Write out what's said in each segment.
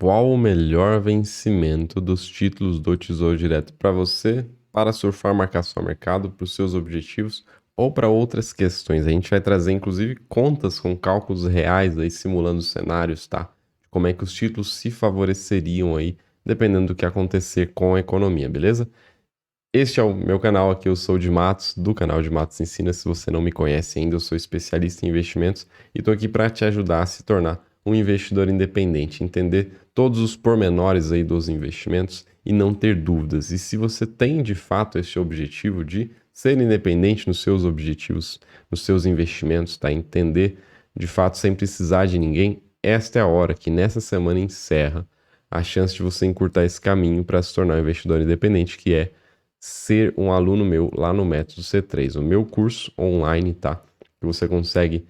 Qual o melhor vencimento dos títulos do Tesouro Direto para você, para surfar marcação ao mercado, para os seus objetivos ou para outras questões? A gente vai trazer inclusive contas com cálculos reais aí simulando cenários, tá? Como é que os títulos se favoreceriam aí, dependendo do que acontecer com a economia, beleza? Este é o meu canal aqui, eu sou o de Matos, do canal de Matos Ensina. Se você não me conhece ainda, eu sou especialista em investimentos e estou aqui para te ajudar a se tornar um investidor independente, entender todos os pormenores aí dos investimentos e não ter dúvidas. E se você tem de fato esse objetivo de ser independente nos seus objetivos, nos seus investimentos, tá? Entender de fato sem precisar de ninguém, esta é a hora que nessa semana encerra a chance de você encurtar esse caminho para se tornar um investidor independente, que é ser um aluno meu lá no Método C3, o meu curso online, tá? Que você consegue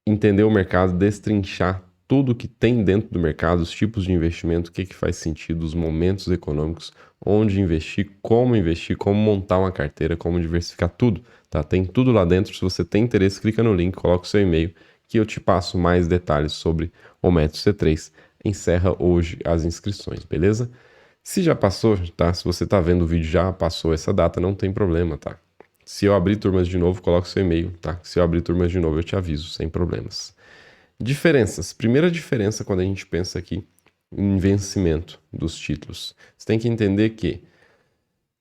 entender o mercado, destrinchar tudo que tem dentro do mercado, os tipos de investimento, o que faz sentido, os momentos econômicos, onde investir, como montar uma carteira, como diversificar tudo, tá? Tem tudo lá dentro. Se você tem interesse, clica no link, coloca o seu e-mail que eu te passo mais detalhes sobre o Método C3. Encerra hoje as inscrições, beleza? Se já passou, tá? Se você tá vendo o vídeo já passou essa data, não tem problema, tá? Se eu abrir turmas de novo, coloca o seu e-mail, tá? Se eu abrir turmas de novo, eu te aviso, sem problemas. Diferenças. Primeira diferença quando a gente pensa aqui em vencimento dos títulos. Você tem que entender que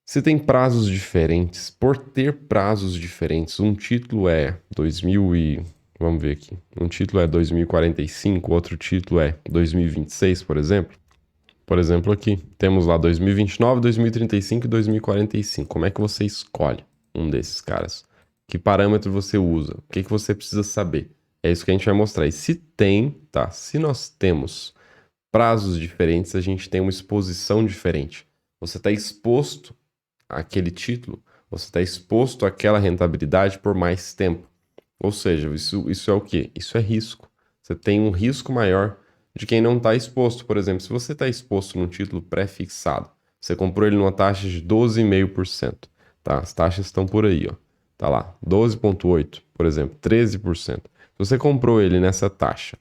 você tem prazos diferentes. Por ter prazos diferentes, um título é 2000 e... Vamos ver aqui. Um título é 2045, outro título é 2026, por exemplo. Por exemplo, aqui temos lá 2029, 2035 e 2045. Como é que você escolhe um desses caras? Que parâmetro você usa? O que você precisa saber? É isso que a gente vai mostrar. E se tem, tá? Se nós temos prazos diferentes, a gente tem uma exposição diferente. Você está exposto àquele título, você está exposto àquela rentabilidade por mais tempo. Ou seja, isso é o quê? Isso é risco. Você tem um risco maior de quem não está exposto. Por exemplo, se você está exposto num título pré-fixado, você comprou ele numa taxa de 12,5%, tá? As taxas estão por aí, ó. Tá lá, 12,8%, por exemplo, 13%. Se você comprou ele nessa taxa,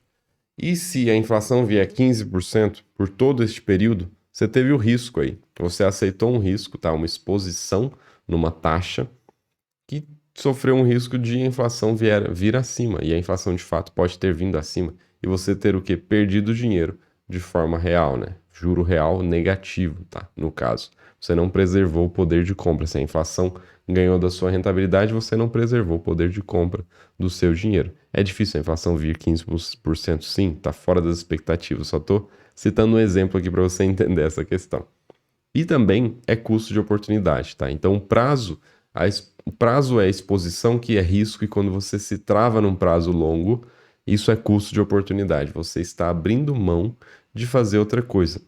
e se a inflação vier 15% por todo este período, você teve o risco aí. Você aceitou um risco, tá? Uma exposição numa taxa que sofreu um risco de a inflação vir acima. E a inflação, de fato, pode ter vindo acima. E você ter o quê? Perdido dinheiro de forma real, né? Juro real negativo, tá? No caso, você não preservou o poder de compra. Se a inflação ganhou da sua rentabilidade, você não preservou o poder de compra do seu dinheiro. É difícil a inflação vir 15%, sim, tá fora das expectativas. Só tô citando um exemplo aqui para você entender essa questão. E também é custo de oportunidade, tá? Então, o prazo é exposição, que é risco, e quando você se trava num prazo longo, isso é custo de oportunidade. Você está abrindo mão de fazer outra coisa.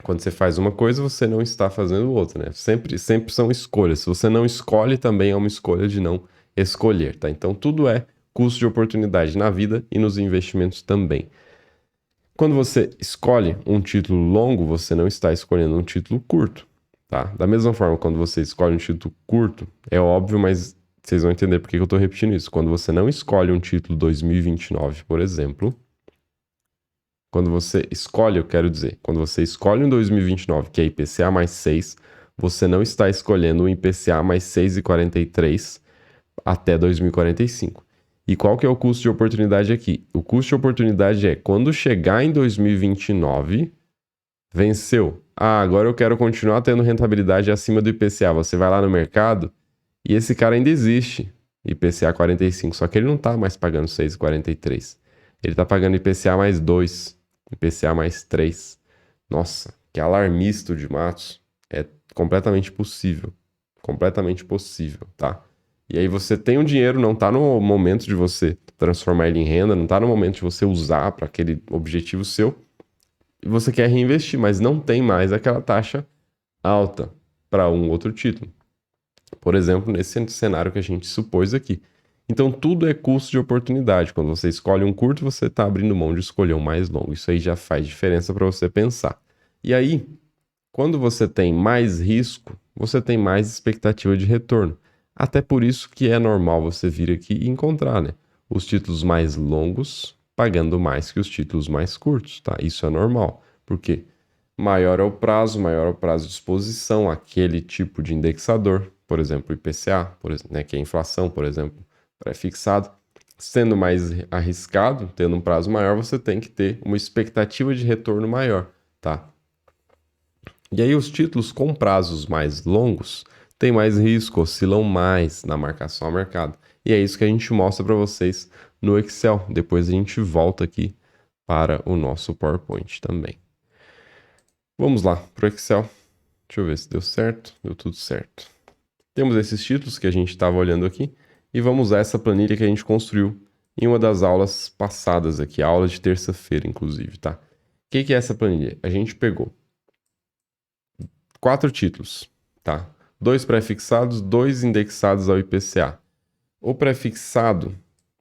Quando você faz uma coisa, você não está fazendo outra, né? Sempre são escolhas. Se você não escolhe, também é uma escolha de não escolher, tá? Então, tudo é custo de oportunidade na vida e nos investimentos também. Quando você escolhe um título longo, você não está escolhendo um título curto, tá? Da mesma forma, quando você escolhe um título curto, é óbvio, mas vocês vão entender por que eu estou repetindo isso. Quando você não escolhe um título 2029, por exemplo, quando você escolhe, eu quero dizer, quando você escolhe um 2029, que é IPCA mais 6, você não está escolhendo um IPCA mais 6,43 até 2045. E qual que é o custo de oportunidade aqui? O custo de oportunidade é quando chegar em 2029, venceu. Ah, agora eu quero continuar tendo rentabilidade acima do IPCA. Você vai lá no mercado e esse cara ainda existe, IPCA 45, só que ele não está mais pagando 6,43. Ele está pagando IPCA mais 2, IPCA mais 3. Nossa, que alarmista de Matos. É completamente possível. Completamente possível, tá? E aí você tem o dinheiro, não está no momento de você transformar ele em renda, não está no momento de você usar para aquele objetivo seu, e você quer reinvestir, mas não tem mais aquela taxa alta para um outro título. Por exemplo, nesse cenário que a gente supôs aqui. Então, tudo é custo de oportunidade. Quando você escolhe um curto, você está abrindo mão de escolher um mais longo. Isso aí já faz diferença para você pensar. E aí, quando você tem mais risco, você tem mais expectativa de retorno. Até por isso que é normal você vir aqui e encontrar, né, os títulos mais longos pagando mais que os títulos mais curtos, tá? Isso é normal, Por quê? Maior é o prazo de exposição àquele tipo de indexador, por exemplo, o IPCA, por exemplo, né, que é a inflação, por exemplo, pré-fixado. Sendo mais arriscado, tendo um prazo maior, você tem que ter uma expectativa de retorno maior, tá? E aí os títulos com prazos mais longos têm mais risco, oscilam mais na marcação ao mercado. E é isso que a gente mostra para vocês no Excel. Depois a gente volta aqui para o nosso PowerPoint também. Vamos lá para o Excel. Deixa eu ver se deu certo. Deu tudo certo. Temos esses títulos que a gente estava olhando aqui e vamos usar essa planilha que a gente construiu em uma das aulas passadas aqui, a aula de terça-feira, inclusive, tá? O que é essa planilha? A gente pegou 4 títulos, tá? 2 pré-fixados, 2 indexados ao IPCA. O pré-fixado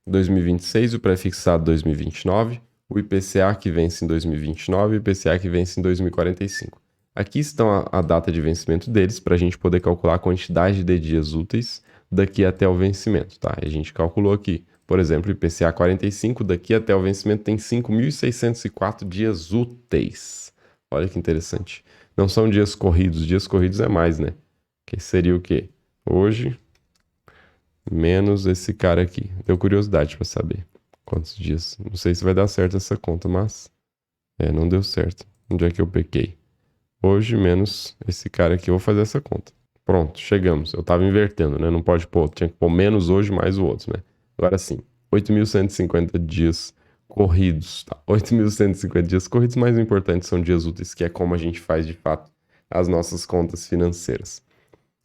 2026 e o pré-fixado 2029, o IPCA que vence em 2029 e o IPCA que vence em 2045. Aqui estão a data de vencimento deles para a gente poder calcular a quantidade de dias úteis daqui até o vencimento, tá? A gente calculou aqui, por exemplo, o IPCA 45 daqui até o vencimento tem 5.604 dias úteis. Olha que interessante. Não são dias corridos é mais, né? Que seria o quê? Hoje menos esse cara aqui. Deu curiosidade para saber quantos dias. Não sei se vai dar certo essa conta, mas não deu certo. Onde é que eu pequei? Hoje menos esse cara aqui. Eu vou fazer essa conta. Pronto, chegamos. Eu tava invertendo, né? Não pode pôr. Tinha que pôr menos hoje mais o outro, né? Agora sim, 8.150 dias corridos, tá? 8.150 dias corridos, mais o importante são dias úteis, que é como a gente faz de fato as nossas contas financeiras.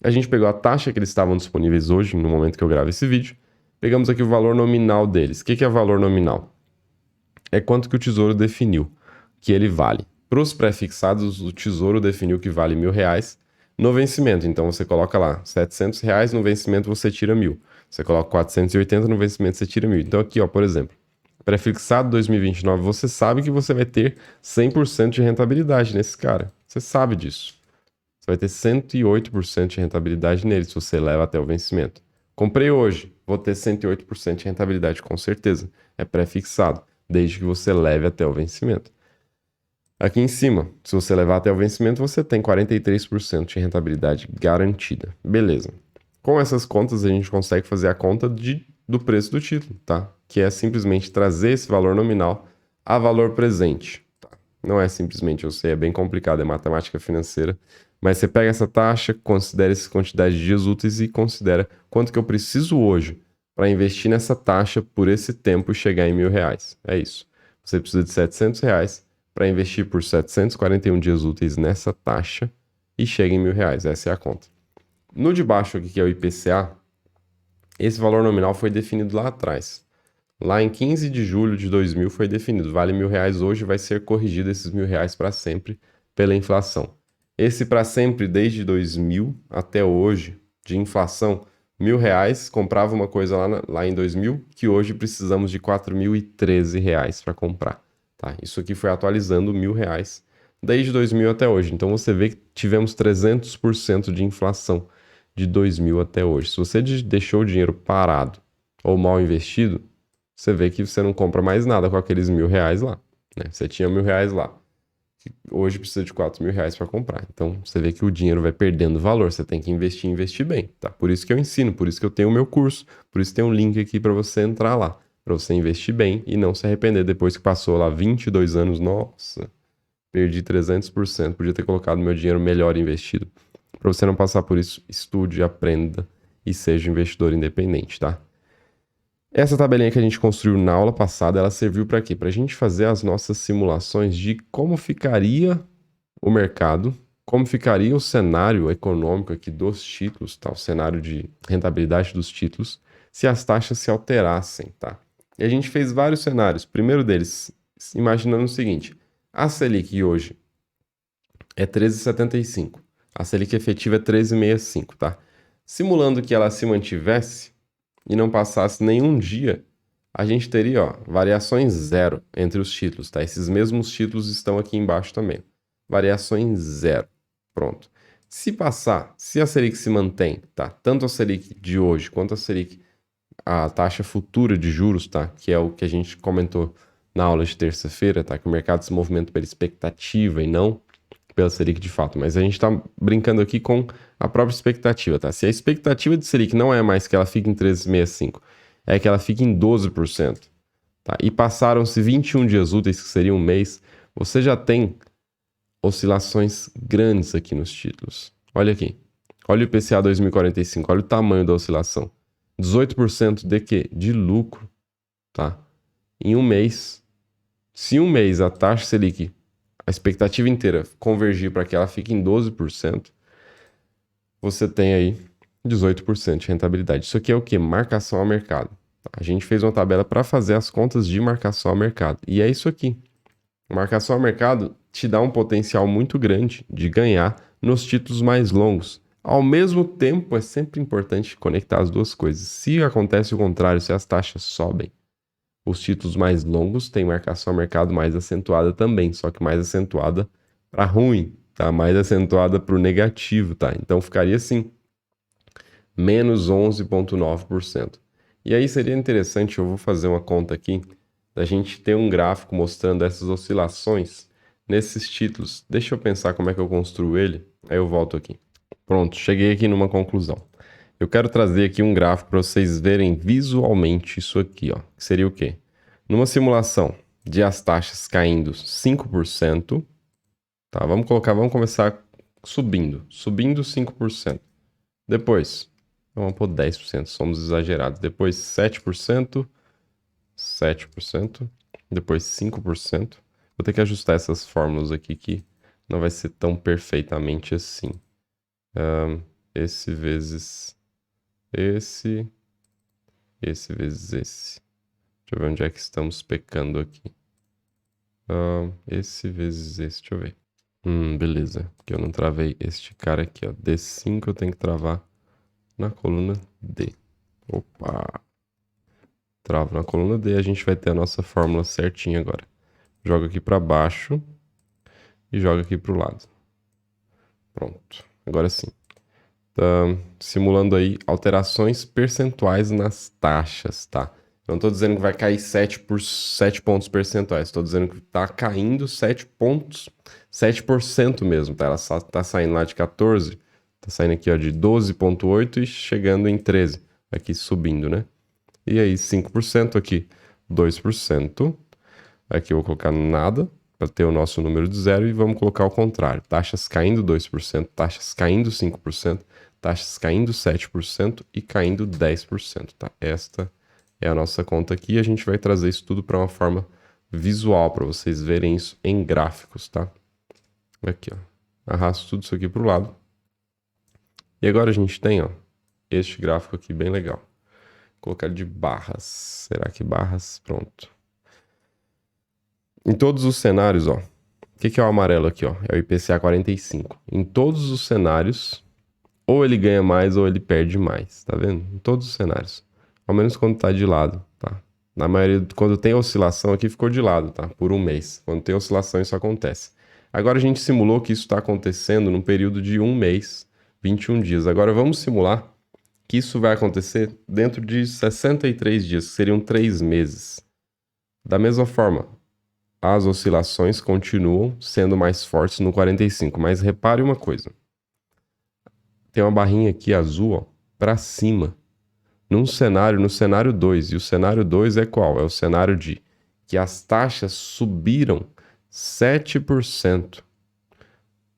A gente pegou a taxa que eles estavam disponíveis hoje, no momento que eu gravo esse vídeo. Pegamos aqui o valor nominal deles. O que é valor nominal? É quanto que o Tesouro definiu que ele vale. Para os pré-fixados, o Tesouro definiu que vale R$1.000 no vencimento. Então você coloca lá R$700, no vencimento você tira 1.000. Você coloca 480, no vencimento você tira 1.000. Então aqui, ó, por exemplo, pré-fixado 2029, você sabe que você vai ter 100% de rentabilidade nesse cara. Você sabe disso. Você vai ter 108% de rentabilidade nele se você leva até o vencimento. Comprei hoje, vou ter 108% de rentabilidade com certeza. É pré-fixado, desde que você leve até o vencimento. Aqui em cima, se você levar até o vencimento, você tem 43% de rentabilidade garantida. Beleza. Com essas contas, a gente consegue fazer a conta do preço do título, tá? Que é simplesmente trazer esse valor nominal a valor presente. Tá? Não é simplesmente, eu sei, é bem complicado, é matemática financeira. Mas você pega essa taxa, considera essa quantidade de dias úteis e considera quanto que eu preciso hoje para investir nessa taxa por esse tempo e chegar em R$1.000. É isso. Você precisa de R$700 para investir por 741 dias úteis nessa taxa e chega em R$1.000. Essa é a conta. No de baixo aqui, que é o IPCA, esse valor nominal foi definido lá atrás. Lá em 15 de julho de 2000 foi definido. Vale R$1.000 hoje, vai ser corrigido esses R$1.000 para sempre pela inflação. Esse para sempre, desde 2000 até hoje, de inflação, R$1.000, comprava uma coisa lá em 2000, que hoje precisamos de R$4.013 para comprar. Tá? Isso aqui foi atualizando R$1.000 desde 2000 até hoje. Então você vê que tivemos 300% de inflação de 2000 até hoje. Se você deixou o dinheiro parado ou mal investido, você vê que você não compra mais nada com aqueles R$1.000 lá. Né? Você tinha R$1.000 lá. Hoje precisa de R$4.000 para comprar. Então você vê que o dinheiro vai perdendo valor. Você tem que investir e investir bem. Tá? Por isso que eu ensino, por isso que eu tenho o meu curso, por isso tem um link aqui para você entrar lá, para você investir bem e não se arrepender depois que passou lá 22 anos. Nossa, perdi 300%. Podia ter colocado meu dinheiro melhor investido. Para você não passar por isso, estude, aprenda e seja um investidor independente, tá? Essa tabelinha que a gente construiu na aula passada, ela serviu para quê? Para a gente fazer as nossas simulações de como ficaria o mercado, como ficaria o cenário econômico aqui dos títulos, tá? O cenário de rentabilidade dos títulos, se as taxas se alterassem, tá? E a gente fez vários cenários. Primeiro deles, imaginando o seguinte: a Selic hoje é 13,75. A Selic efetiva é 13,65, tá? Simulando que ela se mantivesse e não passasse nenhum dia, a gente teria, ó, variações zero entre os títulos, tá? Esses mesmos títulos estão aqui embaixo também. Variações zero. Pronto. Se passar, se a Selic se mantém, tá? Tanto a Selic de hoje quanto a Selic, a taxa futura de juros, tá? Que é o que a gente comentou na aula de terça-feira, tá? Que o mercado se movimenta pela expectativa e não pela Selic de fato. Mas a gente tá brincando aqui com a própria expectativa, tá? Se a expectativa de Selic não é mais que ela fique em 13,65, é que ela fique em 12%, tá? E passaram-se 21 dias úteis, que seria um mês, você já tem oscilações grandes aqui nos títulos. Olha aqui. Olha o IPCA 2045, olha o tamanho da oscilação. 18% de quê? De lucro, tá? Em um mês. Se um mês a taxa Selic, a expectativa inteira convergir para que ela fique em 12%, você tem aí 18% de rentabilidade. Isso aqui é o quê? Marcação ao mercado. A gente fez uma tabela para fazer as contas de marcação ao mercado. E é isso aqui. Marcação ao mercado te dá um potencial muito grande de ganhar nos títulos mais longos. Ao mesmo tempo, é sempre importante conectar as duas coisas. Se acontece o contrário, se as taxas sobem, os títulos mais longos têm marcação ao mercado mais acentuada também, só que mais acentuada para ruim, tá? Mais acentuada para o negativo, tá? Então ficaria assim, menos 11,9%. E aí seria interessante, eu vou fazer uma conta aqui, da gente ter um gráfico mostrando essas oscilações nesses títulos. Deixa eu pensar como é que eu construo ele, aí eu volto aqui. Pronto, cheguei aqui numa conclusão. Eu quero trazer aqui um gráfico para vocês verem visualmente isso aqui, ó. Que seria o quê? Numa simulação de as taxas caindo 5%, tá? Vamos começar subindo 5%. Depois, vamos pôr 10%, somos exagerados. Depois 7%, depois 5%. Vou ter que ajustar essas fórmulas aqui que não vai ser tão perfeitamente assim. Esse vezes esse vezes esse. Deixa eu ver onde é que estamos pecando aqui. Esse vezes esse, deixa eu ver. Beleza, porque eu não travei este cara aqui, ó. D5 eu tenho que travar na coluna D. Opa! Travo na coluna D, a gente vai ter a nossa fórmula certinha agora. Joga aqui para baixo e joga aqui para o lado. Pronto, agora sim. Simulando aí alterações percentuais nas taxas, tá? Não estou dizendo que vai cair 7 pontos percentuais, estou dizendo que está caindo 7 pontos, 7% mesmo, tá? Ela está saindo lá de 14, está saindo aqui ó, de 12,8 e chegando em 13, aqui subindo, né? E aí 5% aqui, 2%, aqui eu vou colocar nada, para ter o nosso número de zero, e vamos colocar o contrário, taxas caindo 2%, taxas caindo 5%, taxas caindo 7% e caindo 10%, tá? Esta é a nossa conta aqui e a gente vai trazer isso tudo para uma forma visual, para vocês verem isso em gráficos, tá? Aqui, ó. Arrasto tudo isso aqui para o lado. E agora a gente tem, ó, este gráfico aqui bem legal. Vou colocar ele de barras. Será que barras? Pronto. Em todos os cenários, ó. O que é o amarelo aqui, ó? É o IPCA 45. Em todos os cenários, ou ele ganha mais ou ele perde mais, tá vendo? Em todos os cenários. Ao menos quando tá de lado, tá? Na maioria, quando tem oscilação aqui, ficou de lado, tá? Por um mês. Quando tem oscilação, isso acontece. Agora a gente simulou que isso está acontecendo num período de um mês, 21 dias. Agora vamos simular que isso vai acontecer dentro de 63 dias, que seriam 3 meses. Da mesma forma, as oscilações continuam sendo mais fortes no 45, mas repare uma coisa. Tem uma barrinha aqui azul, ó, para cima. No cenário 2, e o cenário 2 é qual? É o cenário de que as taxas subiram 7%.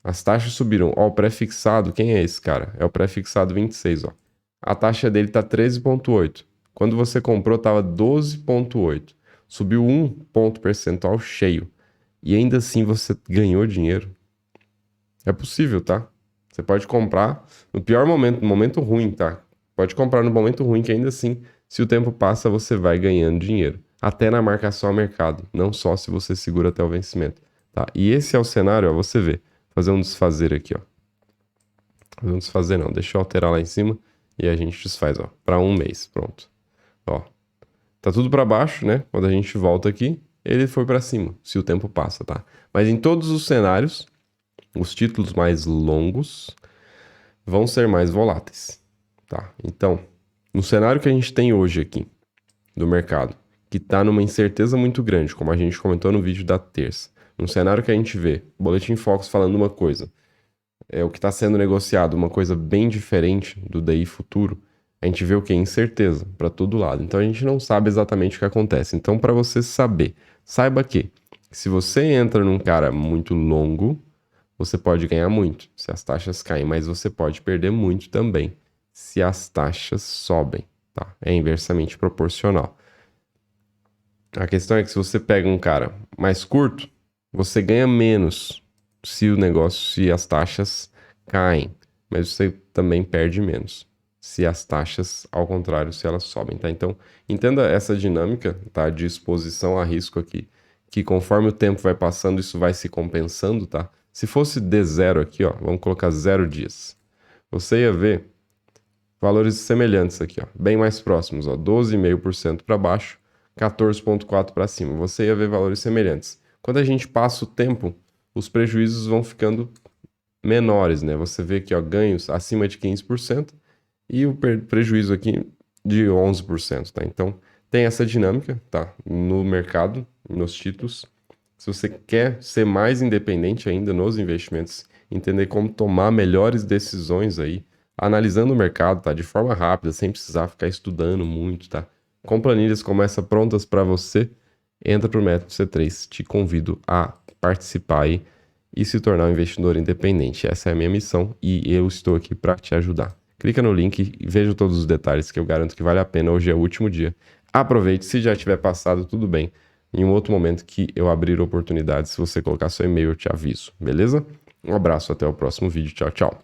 As taxas subiram. Ó, o pré-fixado, quem é esse cara? É o pré-fixado 26, ó. A taxa dele tá 13,8. Quando você comprou, tava 12,8. Subiu 1 ponto percentual cheio. E ainda assim você ganhou dinheiro. É possível, tá? Você pode comprar no pior momento, no momento ruim, tá? Pode comprar no momento ruim, que ainda assim, se o tempo passa, você vai ganhando dinheiro. Até na marcação ao mercado, não só se você segura até o vencimento, tá? E esse é o cenário, ó, você vê. Fazer um desfazer aqui, ó. Fazer um desfazer não, deixa eu alterar lá em cima e a gente desfaz, ó, para um mês, pronto. Ó, tá tudo para baixo, né? Quando a gente volta aqui, ele foi para cima, se o tempo passa, tá? Mas em todos os cenários, os títulos mais longos vão ser mais voláteis, tá? Então, no cenário que a gente tem hoje aqui do mercado, que está numa incerteza muito grande, como a gente comentou no vídeo da terça, num cenário que a gente vê, o Boletim Focus falando uma coisa, o que está sendo negociado, uma coisa bem diferente do DI futuro, a gente vê o que? Incerteza para todo lado. Então a gente não sabe exatamente o que acontece. Então, para você saber, saiba que se você entra num cara muito longo, você pode ganhar muito se as taxas caem, mas você pode perder muito também se as taxas sobem, tá? É inversamente proporcional. A questão é que se você pega um cara mais curto, você ganha menos se as taxas caem, mas você também perde menos se as taxas, ao contrário, se elas sobem, tá? Então, entenda essa dinâmica, tá? De exposição a risco aqui, que conforme o tempo vai passando, isso vai se compensando, tá? Se fosse D0 aqui, ó, vamos colocar 0 dias, você ia ver valores semelhantes aqui, ó, bem mais próximos, ó, 12,5% para baixo, 14,4% para cima. Você ia ver valores semelhantes. Quando a gente passa o tempo, os prejuízos vão ficando menores, né? Você vê aqui, ó, ganhos acima de 15% e o prejuízo aqui de 11%, tá? Então, tem essa dinâmica, tá? No mercado, nos títulos. Se você quer ser mais independente ainda nos investimentos, entender como tomar melhores decisões aí, analisando o mercado, tá? De forma rápida, sem precisar ficar estudando muito, tá? Com planilhas como essa prontas para você, entra pro Método C3. Te convido a participar aí e se tornar um investidor independente. Essa é a minha missão e eu estou aqui para te ajudar. Clica no link e veja todos os detalhes que eu garanto que vale a pena. Hoje é o último dia. Aproveite, se já tiver passado, tudo bem. Em um outro momento que eu abrir oportunidades, se você colocar seu e-mail, eu te aviso, beleza? Um abraço, até o próximo vídeo. Tchau, tchau.